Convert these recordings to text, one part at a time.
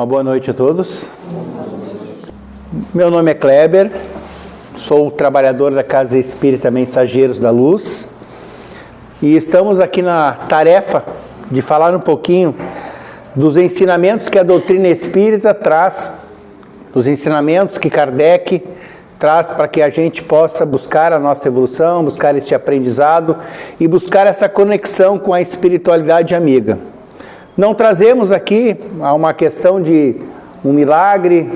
Uma boa noite a todos. Meu nome é Kleber, sou trabalhador da Casa Espírita Mensageiros da Luz e estamos aqui na tarefa de falar um pouquinho dos ensinamentos que a doutrina espírita traz, dos ensinamentos que Kardec traz para que a gente possa buscar a nossa evolução, buscar este aprendizado e buscar essa conexão com a espiritualidade amiga. Não trazemos aqui uma questão de um milagre,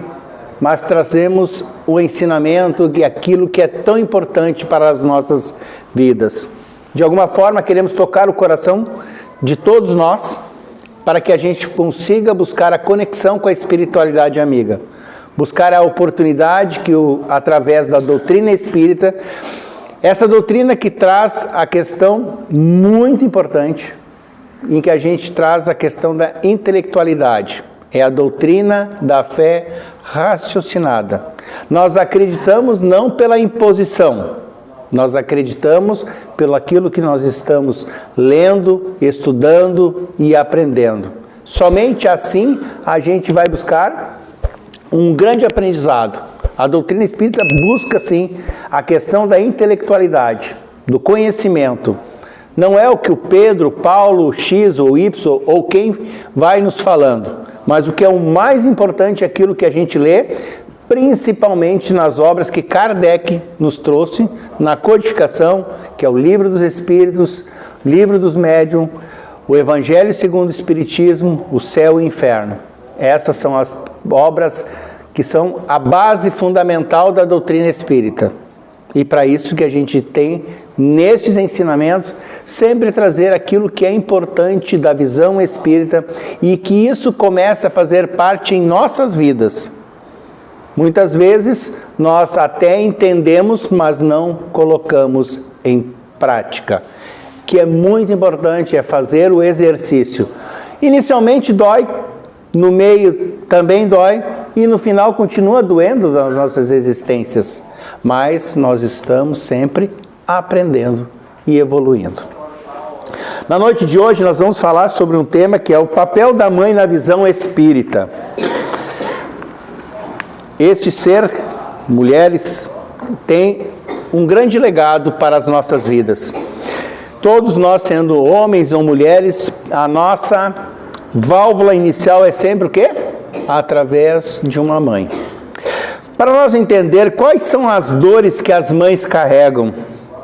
mas trazemos o ensinamento de aquilo que é tão importante para as nossas vidas. De alguma forma, queremos tocar o coração de todos nós para que a gente consiga buscar a conexão com a espiritualidade amiga. Buscar a oportunidade que, através da doutrina espírita, essa doutrina que traz a questão muito importante, em que a gente traz a questão da intelectualidade. É a doutrina da fé raciocinada. Nós acreditamos não pela imposição, nós acreditamos pelo aquilo que nós estamos lendo, estudando e aprendendo. Somente assim a gente vai buscar um grande aprendizado. A doutrina espírita busca, sim, a questão da intelectualidade, do conhecimento. Não é o que o Pedro, Paulo, X ou Y ou quem vai nos falando, mas o que é o mais importante é aquilo que a gente lê, principalmente nas obras que Kardec nos trouxe, na codificação, que é o Livro dos Espíritos, Livro dos Médiuns, o Evangelho segundo o Espiritismo, o Céu e o Inferno. Essas são as obras que são a base fundamental da doutrina espírita. E para isso que a gente tem, nestes ensinamentos, sempre trazer aquilo que é importante da visão espírita e que isso começa a fazer parte em nossas vidas. Muitas vezes nós até entendemos, mas não colocamos em prática. O que é muito importante é fazer o exercício. Inicialmente dói, no meio também dói e no final continua doendo nas nossas existências. Mas nós estamos sempre aprendendo e evoluindo. Na noite de hoje nós vamos falar sobre um tema que é o papel da mãe na visão espírita. Este ser, mulheres, tem um grande legado para as nossas vidas. Todos nós, sendo homens ou mulheres, a nossa válvula inicial é sempre o quê? Através de uma mãe. Para nós entender quais são as dores que as mães carregam,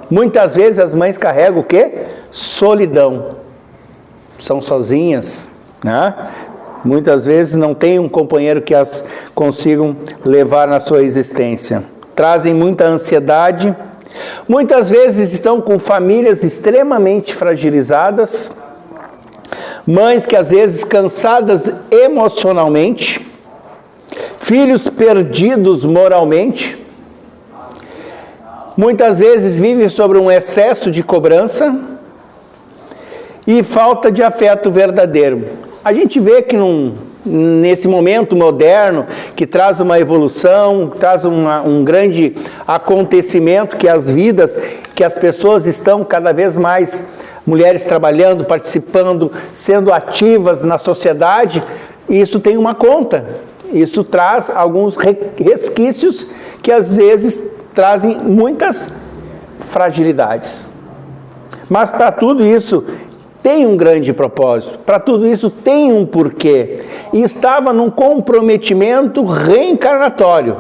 muitas vezes as mães carregam o quê? Solidão. São sozinhas, né? Muitas vezes não tem um companheiro que as consigam levar na sua existência. Trazem muita ansiedade. Muitas vezes estão com famílias extremamente fragilizadas. Mães que às vezes cansadas emocionalmente. Filhos perdidos moralmente. Muitas vezes vivem sobre um excesso de cobrança e falta de afeto verdadeiro. A gente vê que nesse momento moderno, que traz uma evolução, traz um grande acontecimento, que as vidas, que as pessoas estão cada vez mais, mulheres trabalhando, participando, sendo ativas na sociedade, isso tem uma conta. Isso traz alguns resquícios que às vezes trazem muitas fragilidades. Mas para tudo isso tem um grande propósito, para tudo isso tem um porquê. E estava num comprometimento reencarnatório.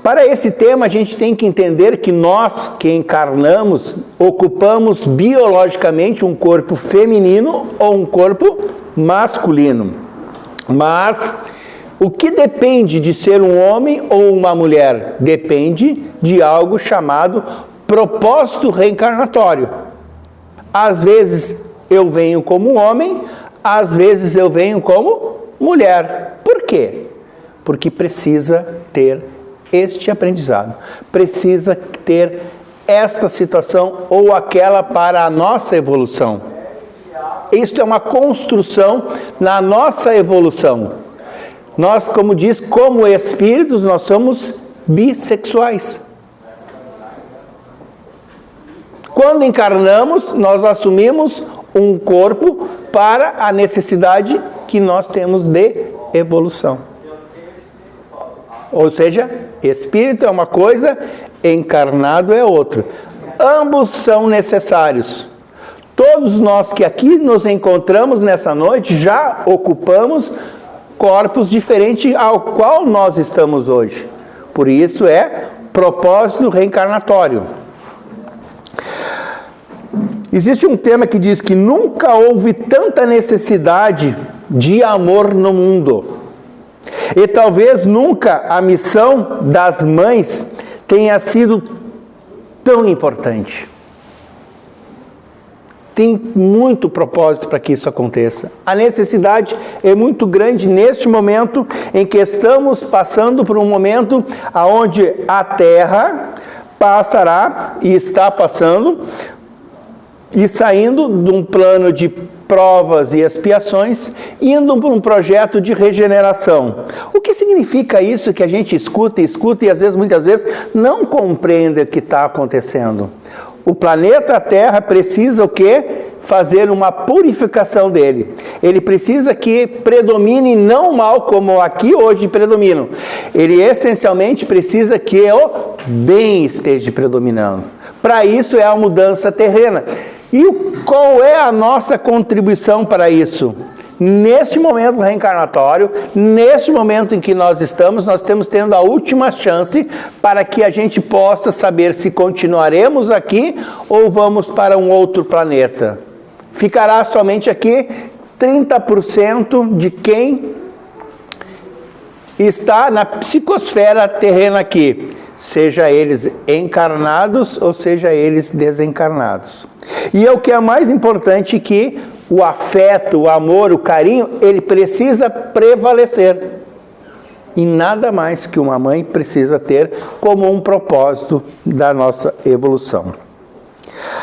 Para esse tema a gente tem que entender que nós que encarnamos ocupamos biologicamente um corpo feminino ou um corpo masculino. Mas o que depende de ser um homem ou uma mulher? Depende de algo chamado propósito reencarnatório. Às vezes eu venho como homem, às vezes eu venho como mulher. Por quê? Porque precisa ter este aprendizado, precisa ter esta situação ou aquela para a nossa evolução. Isto é uma construção na nossa evolução. Nós, como diz, como espíritos, nós somos bissexuais. Quando encarnamos, nós assumimos um corpo para a necessidade que nós temos de coevolução. Ou seja, espírito é uma coisa, encarnado é outra. Ambos são necessários. Todos nós que aqui nos encontramos nessa noite já ocupamos corpos diferentes ao qual nós estamos hoje. Por isso é propósito reencarnatório. Existe um tema que diz que nunca houve tanta necessidade de amor no mundo. E talvez nunca a missão das mães tenha sido tão importante. Tem muito propósito para que isso aconteça. A necessidade é muito grande neste momento em que estamos passando por um momento onde a Terra passará e está passando e saindo de um plano de provas e expiações, indo para um projeto de regeneração. O que significa isso que a gente escuta e às vezes, muitas vezes, não compreende o que está acontecendo? O planeta Terra precisa o quê? Fazer uma purificação dele. Ele precisa que predomine não o mal como aqui hoje predomina. Ele essencialmente precisa que o bem esteja predominando. Para isso é a mudança terrena. E qual é a nossa contribuição para isso? Neste momento reencarnatório, neste momento em que nós estamos tendo a última chance para que a gente possa saber se continuaremos aqui ou vamos para um outro planeta. Ficará somente aqui 30% de quem está na psicosfera terrena aqui, seja eles encarnados ou seja eles desencarnados. E o que é mais importante que o afeto, o amor, o carinho, ele precisa prevalecer. E nada mais que uma mãe precisa ter como um propósito da nossa evolução.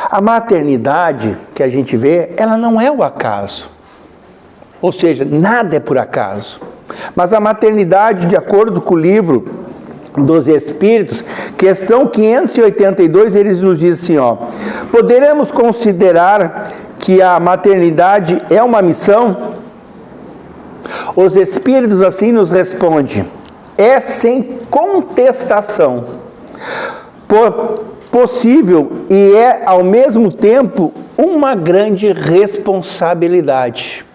A maternidade que a gente vê, ela não é o acaso. Ou seja, nada é por acaso. Mas a maternidade, de acordo com o livro dos Espíritos, questão 582, eles nos dizem assim, ó: poderemos considerar que a maternidade é uma missão? Os Espíritos assim nos respondem: é sem contestação, possível e é ao mesmo tempo uma grande responsabilidade.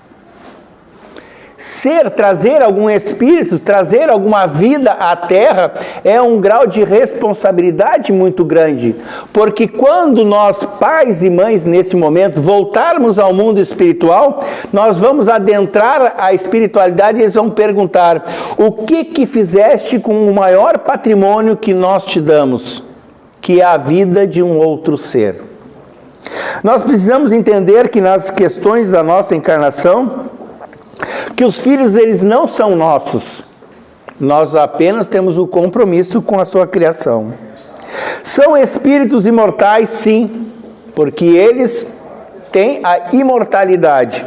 Trazer algum espírito, trazer alguma vida à Terra é um grau de responsabilidade muito grande, porque quando nós, pais e mães, nesse momento, voltarmos ao mundo espiritual, nós vamos adentrar a espiritualidade e eles vão perguntar: o que fizeste com o maior patrimônio que nós te damos, que é a vida de um outro ser? Nós precisamos entender que nas questões da nossa encarnação, que os filhos, eles não são nossos. Nós apenas temos o compromisso com a sua criação. São espíritos imortais, sim, porque eles têm a imortalidade.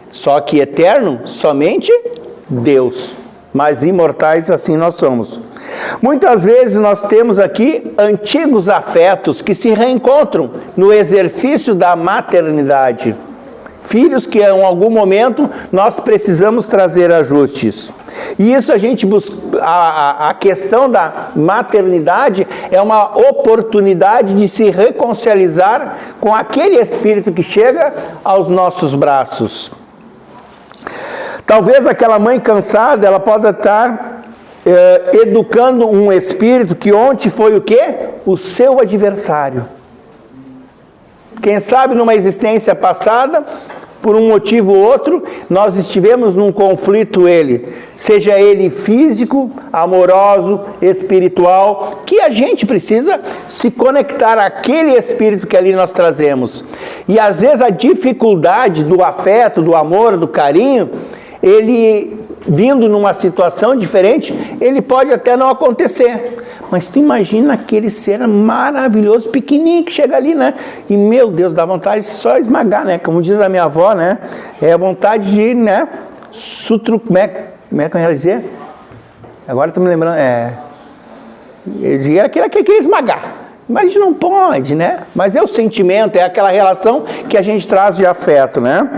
Só que eterno, somente Deus. Mas imortais, assim nós somos. Muitas vezes nós temos aqui antigos afetos que se reencontram no exercício da maternidade. Filhos que em algum momento nós precisamos trazer ajustes. E isso a gente busca, a questão da maternidade é uma oportunidade de se reconciliar com aquele espírito que chega aos nossos braços. Talvez aquela mãe cansada, ela pode estar educando um espírito que ontem foi o quê? O seu adversário. Quem sabe numa existência passada, por um motivo ou outro, nós estivemos num conflito seja ele físico, amoroso, espiritual, que a gente precisa se conectar àquele espírito que ali nós trazemos. E às vezes a dificuldade do afeto, do amor, do carinho, ele vindo numa situação diferente, ele pode até não acontecer. Mas tu imagina aquele ser maravilhoso, pequenininho, que chega ali, né? E, meu Deus, dá vontade de só esmagar, né? Como diz a minha avó, né? É a vontade de, né? Como é que eu ia dizer? Agora estou me lembrando, ele queria esmagar. Mas a gente não pode, né? Mas é o sentimento, é aquela relação que a gente traz de afeto, né?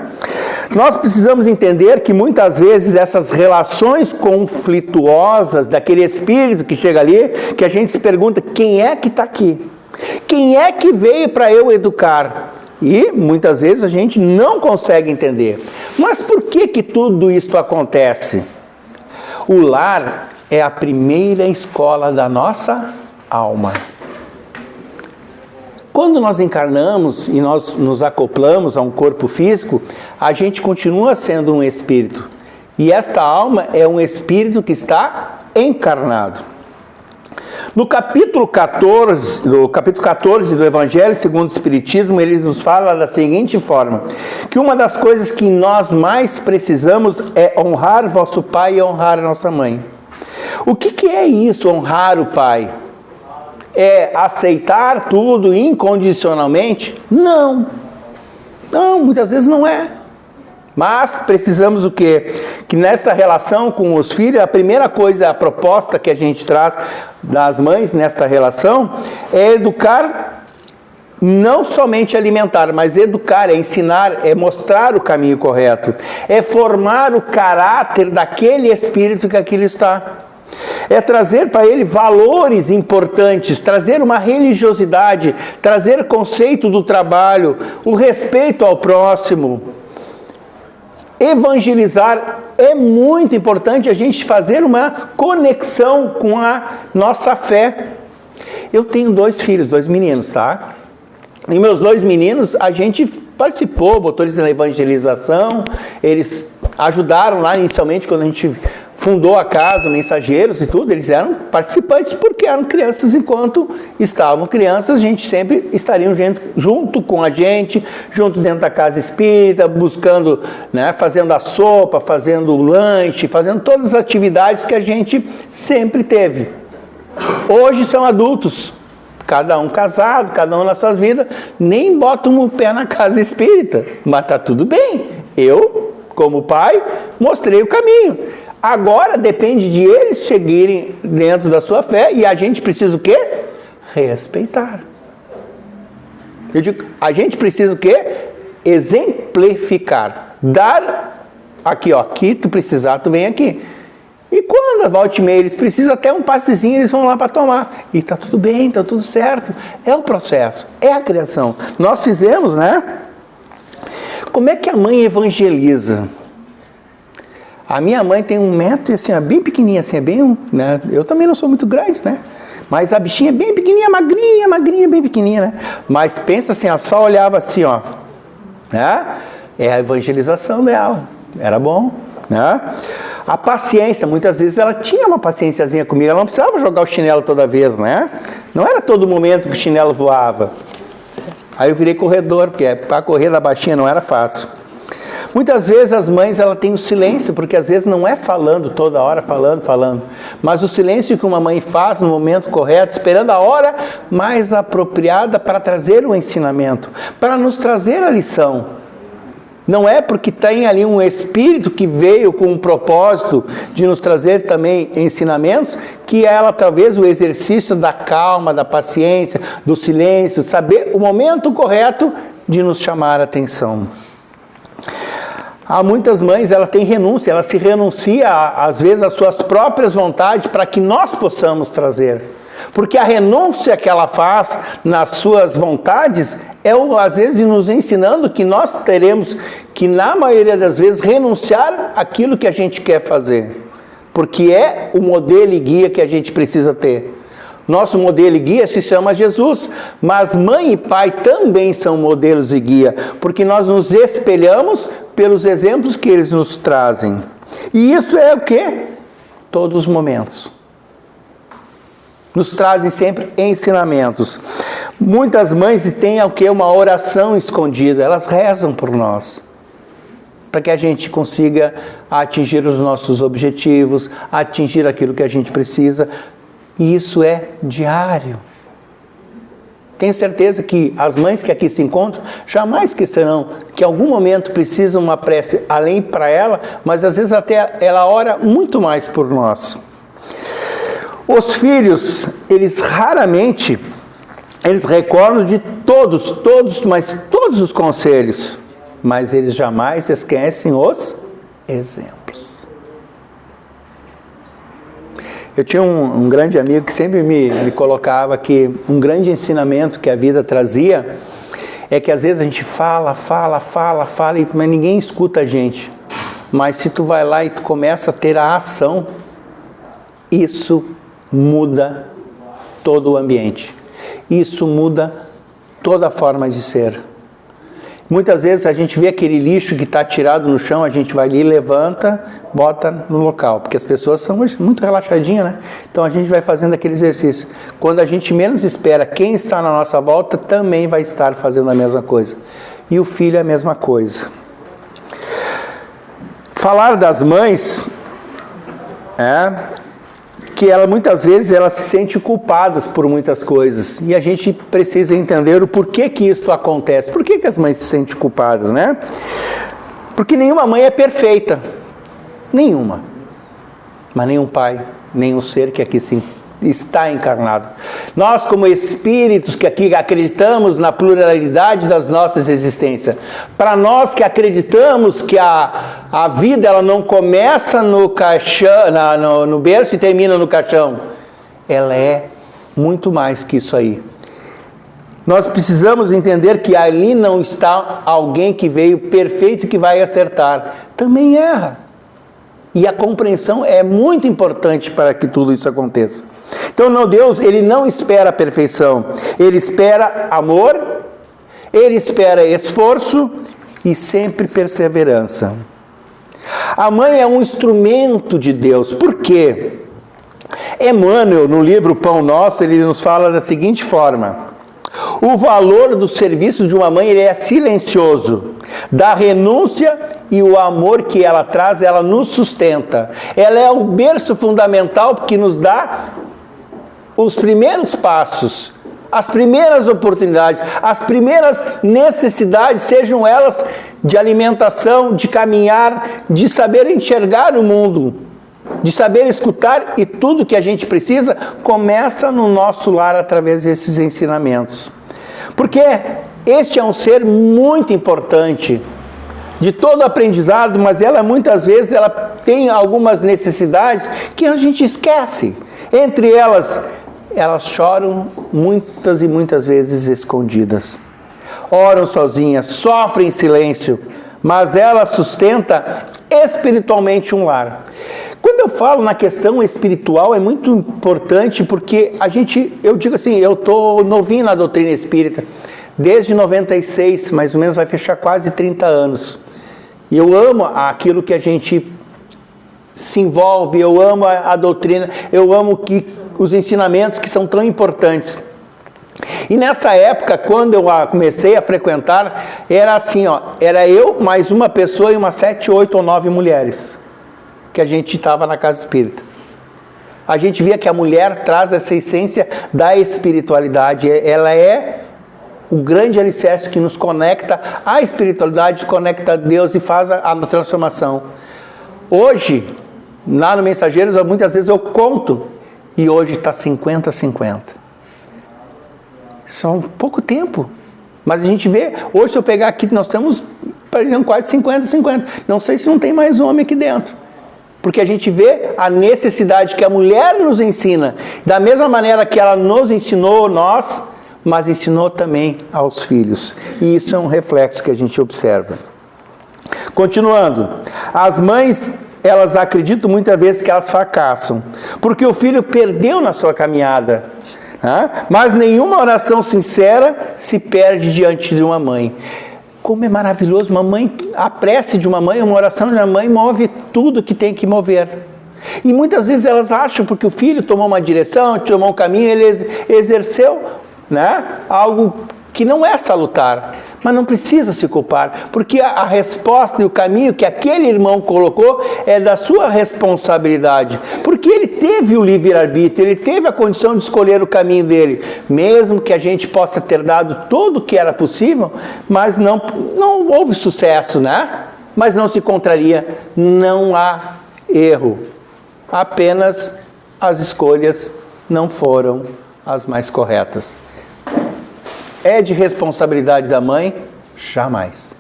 Nós precisamos entender que muitas vezes essas relações conflituosas daquele espírito que chega ali, que a gente se pergunta, quem é que está aqui? Quem é que veio para eu educar? E muitas vezes a gente não consegue entender. Mas por que tudo isso acontece? O lar é a primeira escola da nossa alma. Quando nós encarnamos e nós nos acoplamos a um corpo físico, a gente continua sendo um espírito. E esta alma é um espírito que está encarnado. No capítulo 14 do Evangelho segundo o Espiritismo, ele nos fala da seguinte forma, que uma das coisas que nós mais precisamos é honrar vosso pai e honrar a nossa mãe. O que é isso, honrar o pai? É aceitar tudo incondicionalmente? Não. Não, muitas vezes não é. Mas precisamos o quê? Que nessa relação com os filhos, a primeira coisa, a proposta que a gente traz das mães nesta relação, é educar, não somente alimentar, mas educar, é ensinar, é mostrar o caminho correto, é formar o caráter daquele espírito que aquilo está. É trazer para ele valores importantes, trazer uma religiosidade, trazer o conceito do trabalho, o respeito ao próximo. Evangelizar é muito importante a gente fazer uma conexão com a nossa fé. Eu tenho 2 filhos, 2 meninos, tá? E meus 2 meninos, a gente participou, botou eles na evangelização, eles ajudaram lá inicialmente quando a gente fundou a casa, Mensageiros e tudo, eles eram participantes porque eram crianças, enquanto estavam crianças, a gente sempre estaria junto com a gente, junto dentro da casa espírita, buscando, né, fazendo a sopa, fazendo o lanche, fazendo todas as atividades que a gente sempre teve. Hoje são adultos, cada um casado, cada um nas suas vidas, nem botam o pé na casa espírita, mas está tudo bem. Eu, como pai, mostrei o caminho. Agora depende de eles seguirem dentro da sua fé e a gente precisa o quê? Respeitar. Eu digo, a gente precisa o quê? Exemplificar. Dar aqui, ó, aqui tu precisar, tu vem aqui. E quando a volta e meia eles precisam até um passezinho, eles vão lá para tomar. E tá tudo bem, tá tudo certo. É o processo, é a criação. Nós fizemos, né? Como é que a mãe evangeliza? A minha mãe tem 1 metro, assim, bem pequenininha, assim, bem, né? Eu também não sou muito grande, né? Mas a bichinha é bem pequenininha, magrinha, bem pequenininha, né? Mas pensa assim, ó, só olhava assim, ó, né? É a evangelização dela, era bom, né? A paciência, muitas vezes ela tinha uma paciênciazinha comigo, ela não precisava jogar o chinelo toda vez, né? Não era todo momento que o chinelo voava. Aí eu virei corredor, porque para correr da baixinha não era fácil. Muitas vezes as mães ela têm o silêncio, porque às vezes não é falando toda hora, falando, mas o silêncio que uma mãe faz no momento correto, esperando a hora mais apropriada para trazer o ensinamento, para nos trazer a lição. Não é porque tem ali um espírito que veio com um propósito de nos trazer também ensinamentos, que ela talvez o exercício da calma, da paciência, do silêncio, saber o momento correto de nos chamar a atenção. Há muitas mães, ela tem renúncia, ela se renuncia às vezes às suas próprias vontades para que nós possamos trazer. Porque a renúncia que ela faz nas suas vontades é às vezes nos ensinando que nós teremos que na maioria das vezes renunciar àquilo que a gente quer fazer. Porque é o modelo e guia que a gente precisa ter. Nosso modelo e guia se chama Jesus, mas mãe e pai também são modelos e guia, porque nós nos espelhamos pelos exemplos que eles nos trazem. E isso é o quê? Todos os momentos. Nos trazem sempre ensinamentos. Muitas mães têm o quê? Uma oração escondida, elas rezam por nós, para que a gente consiga atingir os nossos objetivos, atingir aquilo que a gente precisa. E isso é diário. Tenho certeza que as mães que aqui se encontram jamais esquecerão que em algum momento precisam uma prece além para ela, mas às vezes até ela ora muito mais por nós. Os filhos, eles raramente, eles recordam de todos os conselhos. mas eles jamais esquecem os exemplos. Eu tinha um grande amigo que sempre me colocava que um grande ensinamento que a vida trazia é que às vezes a gente fala, mas ninguém escuta a gente. Mas se tu vai lá e tu começa a ter a ação, isso muda todo o ambiente. Isso muda toda a forma de ser. Muitas vezes a gente vê aquele lixo que está tirado no chão, a gente vai ali, levanta, bota no local. Porque as pessoas são muito relaxadinhas, né? Então a gente vai fazendo aquele exercício. Quando a gente menos espera, quem está na nossa volta também vai estar fazendo a mesma coisa. E o filho é a mesma coisa. Falar das mães que muitas vezes elas se sentem culpadas por muitas coisas. E a gente precisa entender o porquê que isso acontece. Por que as mães se sentem culpadas, né? Porque nenhuma mãe é perfeita. Nenhuma. Mas nenhum pai, nenhum ser que aqui está encarnado. Nós, como espíritos que aqui acreditamos na pluralidade das nossas existências, para nós que acreditamos que a vida ela não começa no caixão, no berço e termina no caixão, ela é muito mais que isso aí. Nós precisamos entender que ali não está alguém que veio perfeito e que vai acertar. Também erra. E a compreensão é muito importante para que tudo isso aconteça. Então, Deus, Ele não espera a perfeição. Ele espera amor, Ele espera esforço e sempre perseverança. A mãe é um instrumento de Deus. Por quê? Emmanuel, no livro Pão Nosso, ele nos fala da seguinte forma: o valor do serviço de uma mãe ele é silencioso, da renúncia e o amor que ela traz, ela nos sustenta. Ela é o berço fundamental que nos dá os primeiros passos, as primeiras oportunidades, as primeiras necessidades, sejam elas de alimentação, de caminhar, de saber enxergar o mundo, de saber escutar, e tudo que a gente precisa começa no nosso lar através desses ensinamentos. Porque este é um ser muito importante de todo aprendizado, mas ela muitas vezes ela tem algumas necessidades que a gente esquece. Entre elas choram muitas e muitas vezes escondidas. Oram sozinhas, sofrem em silêncio, mas ela sustenta espiritualmente um lar. Quando eu falo na questão espiritual, é muito importante porque eu digo assim, eu estou novinho na doutrina espírita, desde 96, mais ou menos vai fechar quase 30 anos. E eu amo aquilo que a gente se envolve, eu amo a doutrina, eu amo os ensinamentos que são tão importantes. E nessa época, quando eu comecei a frequentar, era assim, era eu mais uma pessoa e umas 7, 8 ou 9 mulheres que a gente estava na casa espírita. A gente via que a mulher traz essa essência da espiritualidade, ela é o grande alicerce que nos conecta à espiritualidade, conecta a Deus e faz a transformação. Hoje, lá no Mensageiros, muitas vezes eu conto, e hoje está 50-50. São pouco tempo. Mas a gente vê, hoje se eu pegar aqui, nós estamos quase 50-50. Não sei se não tem mais homem aqui dentro. Porque a gente vê a necessidade que a mulher nos ensina, da mesma maneira que ela nos ensinou, mas ensinou também aos filhos. E isso é um reflexo que a gente observa. Continuando, as mães, elas acreditam muitas vezes que elas fracassam, porque o filho perdeu na sua caminhada. Mas nenhuma oração sincera se perde diante de uma mãe. Como é maravilhoso, a prece de uma mãe, uma oração de uma mãe move tudo que tem que mover. E muitas vezes elas acham, porque o filho tomou uma direção, tomou um caminho, ele exerceu algo que não é salutar, mas não precisa se culpar, porque a resposta e o caminho que aquele irmão colocou é da sua responsabilidade, porque ele teve o livre-arbítrio, ele teve a condição de escolher o caminho dele, mesmo que a gente possa ter dado tudo o que era possível, mas não houve sucesso, mas não se contraria, não há erro, apenas as escolhas não foram as mais corretas. É de responsabilidade da mãe? Jamais.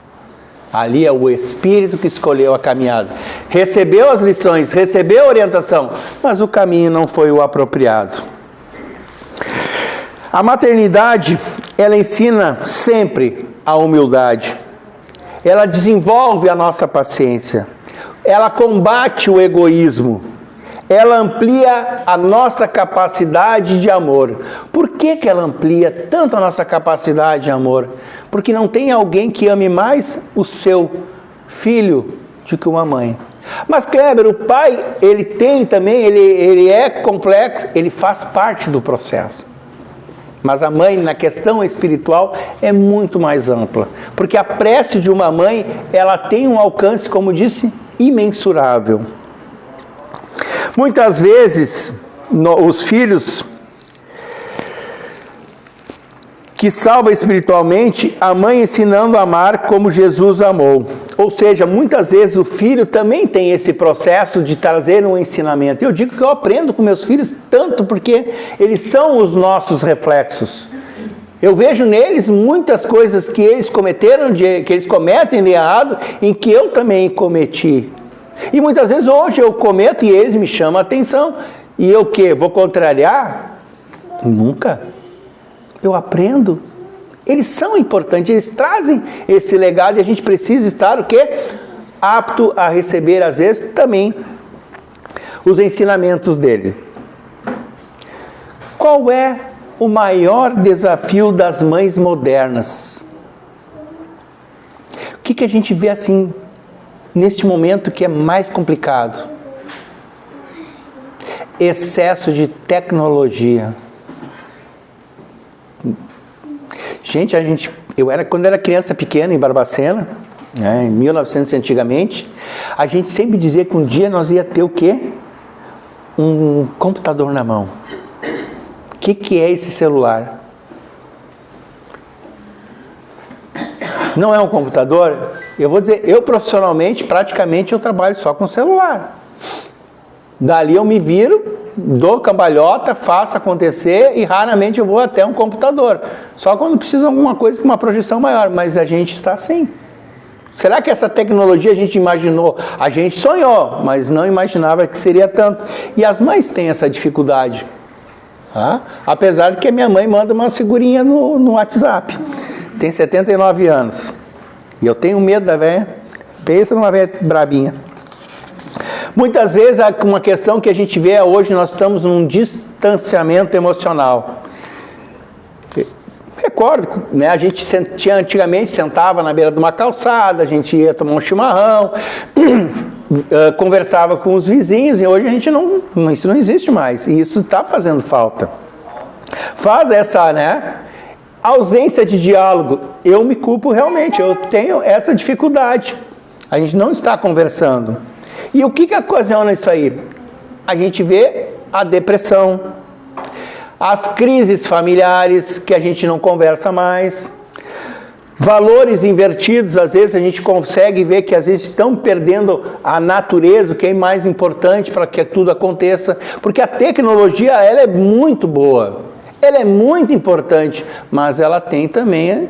Ali é o espírito que escolheu a caminhada. Recebeu as lições, recebeu a orientação, mas o caminho não foi o apropriado. A maternidade, ela ensina sempre a humildade. Ela desenvolve a nossa paciência. Ela combate o egoísmo. Ela amplia a nossa capacidade de amor. Por que ela amplia tanto a nossa capacidade de amor? Porque não tem alguém que ame mais o seu filho do que uma mãe. Mas, Kleber, o pai, ele tem também, ele é complexo, ele faz parte do processo. Mas a mãe, na questão espiritual, é muito mais ampla. Porque a prece de uma mãe, ela tem um alcance, como disse, imensurável. Muitas vezes, os filhos que salvam espiritualmente, a mãe ensinando a amar como Jesus amou. Ou seja, muitas vezes o filho também tem esse processo de trazer um ensinamento. Eu digo que eu aprendo com meus filhos tanto porque eles são os nossos reflexos. Eu vejo neles muitas coisas que eles cometeram, que eles cometem de errado, em que eu também cometi. E muitas vezes hoje eu cometo e eles me chamam a atenção. E eu o quê? Vou contrariar? Nunca. Eu aprendo. Eles são importantes, eles trazem esse legado e a gente precisa estar o quê? Apto a receber, às vezes, também os ensinamentos dele. Qual é o maior desafio das mães modernas? O que a gente vê assim, neste momento que é mais complicado? Excesso de tecnologia. Gente, quando era criança pequena em Barbacena, né, em 1900 antigamente, a gente sempre dizia que um dia nós ia ter o quê? Um computador na mão. O que é esse celular? Não é um computador? Eu vou dizer, eu profissionalmente, praticamente eu trabalho só com celular. Dali eu me viro, dou cambalhota, faço acontecer e raramente eu vou até um computador. Só quando precisa de alguma coisa com uma projeção maior, mas a gente está assim. Será que essa tecnologia a gente imaginou? A gente sonhou, mas não imaginava que seria tanto. E as mães têm essa dificuldade. Tá? Apesar de que a minha mãe manda umas figurinhas no WhatsApp. Tem 79 anos. E eu tenho medo da velha. Pensa numa velha brabinha. Muitas vezes, uma questão que a gente vê hoje, nós estamos num distanciamento emocional. Recordo, né, a gente antigamente sentava na beira de uma calçada, a gente ia tomar um chimarrão, conversava com os vizinhos, e hoje a gente isso não existe mais, e isso está fazendo falta. Faz essa, ausência de diálogo. Eu me culpo realmente, eu tenho essa dificuldade. A gente não está conversando. E o que ocasiona isso aí? A gente vê a depressão, as crises familiares, que a gente não conversa mais, valores invertidos, às vezes a gente consegue ver que às vezes estão perdendo a natureza, o que é mais importante para que tudo aconteça, porque a tecnologia, ela é muito boa, ela é muito importante, mas ela tem também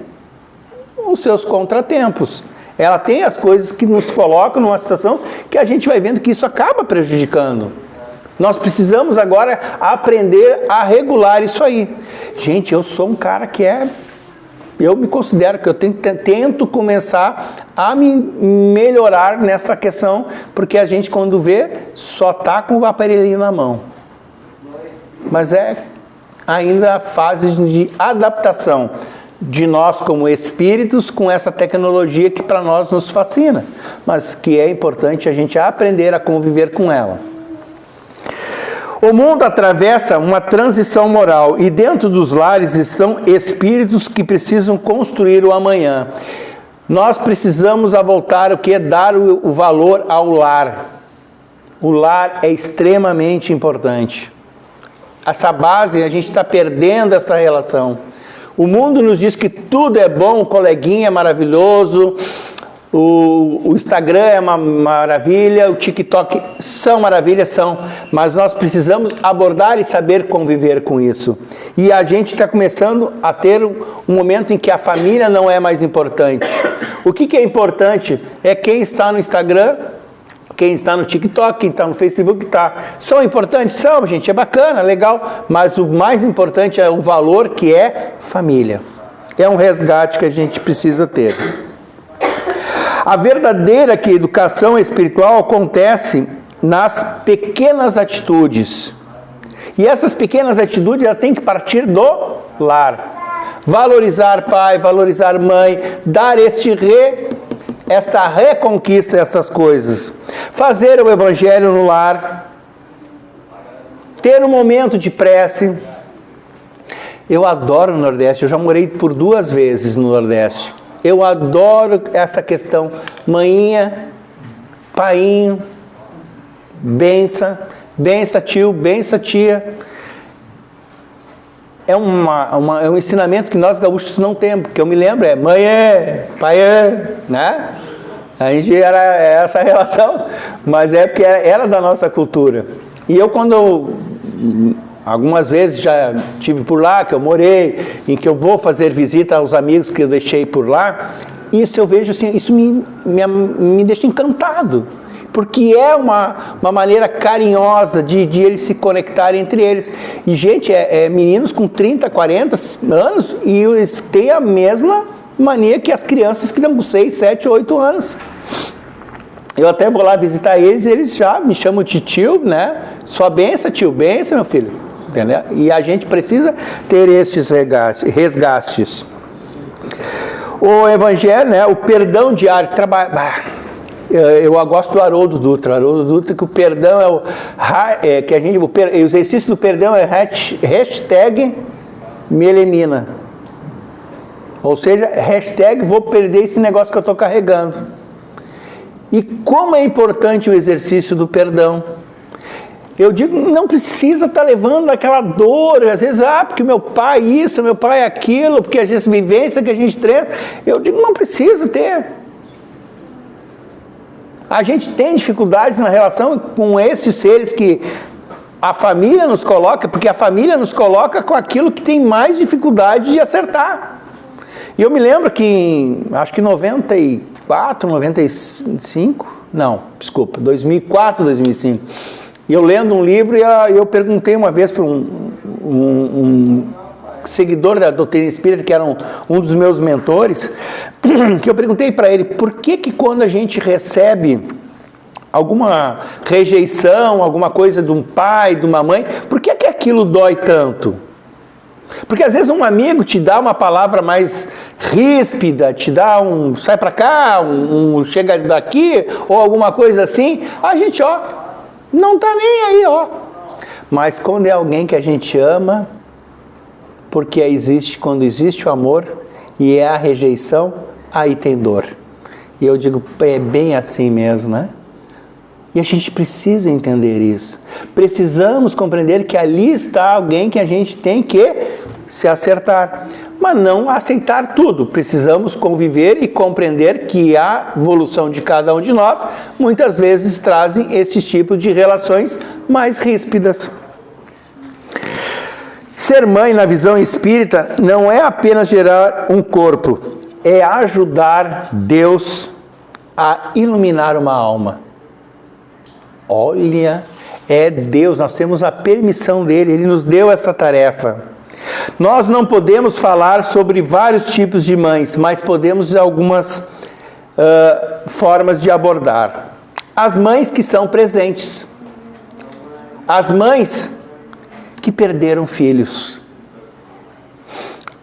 os seus contratempos. Ela tem as coisas que nos colocam numa situação que a gente vai vendo que isso acaba prejudicando. Nós precisamos agora aprender a regular isso aí. Gente, eu sou um cara eu me considero que eu tento começar a me melhorar nessa questão, porque a gente quando vê, só está com o aparelhinho na mão. Mas é ainda a fase de adaptação de nós como espíritos com essa tecnologia que para nós nos fascina, mas que é importante a gente aprender a conviver com ela. O mundo atravessa uma transição moral e dentro dos lares estão espíritos que precisam construir o amanhã. Nós precisamos voltar dar o valor ao lar. O lar é extremamente importante. Essa base, a gente está perdendo essa relação. O mundo nos diz que tudo é bom, o coleguinha é maravilhoso, o Instagram é uma maravilha, o TikTok são maravilhas, mas nós precisamos abordar e saber conviver com isso. E a gente está começando a ter um momento em que a família não é mais importante. O que é importante é quem está no Instagram, quem está no TikTok, quem está no Facebook, são importantes? São, gente, é bacana, legal, mas o mais importante é o valor que é família. É um resgate que a gente precisa ter. A verdadeira educação espiritual acontece nas pequenas atitudes. E essas pequenas atitudes, elas têm que partir do lar. Valorizar pai, valorizar mãe, dar esta reconquista, estas coisas. Fazer o evangelho no lar. Ter um momento de prece. Eu adoro o Nordeste, eu já morei por 2 vezes no Nordeste. Eu adoro essa questão. Manhinha, painho, benção tio, benção tia. É um ensinamento que nós gaúchos não temos, porque eu me lembro, mãe, pai, né? A gente era essa relação, mas é porque era da nossa cultura. E eu algumas vezes já tive por lá, que eu morei, em que eu vou fazer visita aos amigos que eu deixei por lá, isso eu vejo assim, isso me deixa encantado, porque é uma maneira carinhosa de eles se conectarem entre eles. E, gente, meninos com 30, 40 anos, e eles têm a mesma mania que as crianças que estão com 6, 7, 8 anos. Eu até vou lá visitar eles, e eles já me chamam de tio, né? Só benção, tio, benção, meu filho. Entendeu? E a gente precisa ter estes resgates. O Evangelho, né? O perdão diário, eu gosto do Haroldo Dutra. O Haroldo Dutra, que o perdão o exercício do perdão é hashtag me elimina. Ou seja, hashtag vou perder esse negócio que eu estou carregando. E como é importante o exercício do perdão. Eu digo, não precisa estar levando aquela dor, às vezes, porque meu pai isso, meu pai aquilo, porque às vezes vivência que a gente treina. Eu digo, não precisa ter. A gente tem dificuldades na relação com esses seres que a família nos coloca, porque a família nos coloca com aquilo que tem mais dificuldade de acertar. E eu me lembro que, acho que 94, 95, não, desculpa, 2004, 2005, e eu lendo um livro e eu perguntei uma vez para um seguidor da doutrina espírita, que era um dos meus mentores, que eu perguntei para ele, por que quando a gente recebe alguma rejeição, alguma coisa de um pai, de uma mãe, por que aquilo dói tanto? Porque às vezes um amigo te dá uma palavra mais ríspida, te dá sai pra cá, chega daqui, ou alguma coisa assim, a gente, não tá nem aí, Mas quando é alguém que a gente ama, porque quando existe o amor e é a rejeição, aí tem dor. E eu digo, é bem assim mesmo, né? E a gente precisa entender isso. Precisamos compreender que ali está alguém que a gente tem que se acertar. Mas não aceitar tudo. Precisamos conviver e compreender que a evolução de cada um de nós muitas vezes trazem esses tipos de relações mais ríspidas. Ser mãe na visão espírita não é apenas gerar um corpo, é ajudar Deus a iluminar uma alma. Olha, é Deus, nós temos a permissão dele, ele nos deu essa tarefa. Nós não podemos falar sobre vários tipos de mães, mas podemos algumas formas de abordar. As mães que são presentes. As mães que perderam filhos.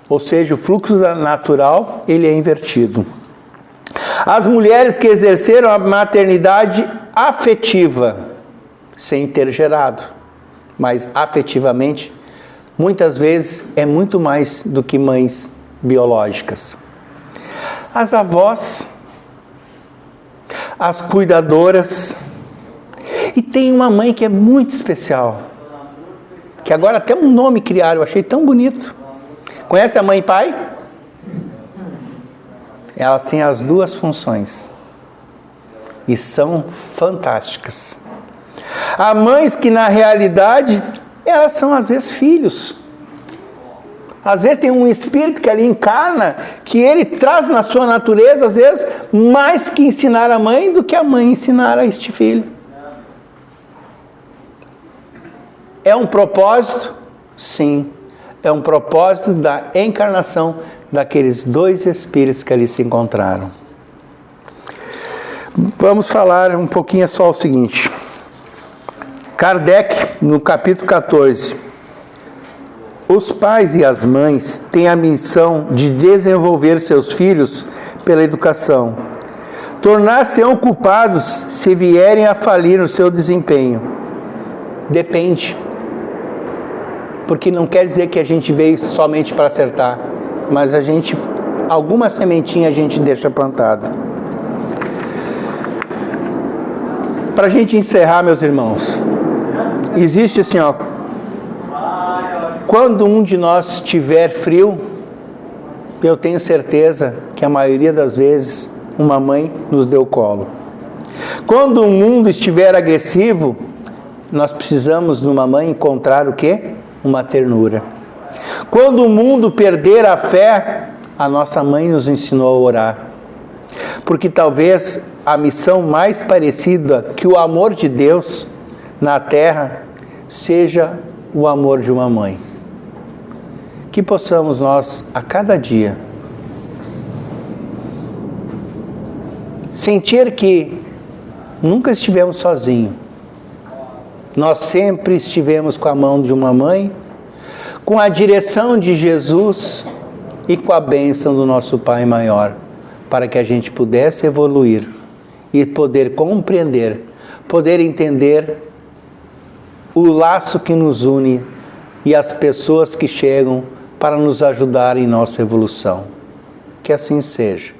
Ou seja, o fluxo natural, ele é invertido. As mulheres que exerceram a maternidade afetiva, sem ter gerado, mas afetivamente, muitas vezes é muito mais do que mães biológicas. As avós, as cuidadoras, e tem uma mãe que é muito especial, que agora até um nome criaram, eu achei tão bonito. Conhece a mãe e pai? Elas têm as duas funções e são fantásticas. Há mães que na realidade elas são às vezes filhos. Às vezes tem um espírito que ali encarna, que ele traz na sua natureza, às vezes, mais que ensinar a mãe do que a mãe ensinar a este filho. É um propósito? Sim. É um propósito da encarnação daqueles dois espíritos que ali se encontraram. Vamos falar um pouquinho só o seguinte. Kardec, no capítulo 14, os pais e as mães têm a missão de desenvolver seus filhos pela educação. Tornar-se-ão culpados se vierem a falir no seu desempenho. Depende. Porque não quer dizer que a gente veio somente para acertar, mas alguma sementinha a gente deixa plantada. Para a gente encerrar, meus irmãos, existe assim, quando um de nós estiver frio, eu tenho certeza que a maioria das vezes uma mãe nos deu colo. Quando o mundo estiver agressivo, nós precisamos numa mãe encontrar o quê? Uma ternura. Quando o mundo perder a fé, a nossa mãe nos ensinou a orar. Porque talvez a missão mais parecida que o amor de Deus na terra seja o amor de uma mãe. Que possamos nós, a cada dia, sentir que nunca estivemos sozinhos. Nós sempre estivemos com a mão de uma mãe, com a direção de Jesus e com a bênção do nosso Pai maior, para que a gente pudesse evoluir e poder compreender, poder entender o laço que nos une e as pessoas que chegam para nos ajudar em nossa evolução. Que assim seja.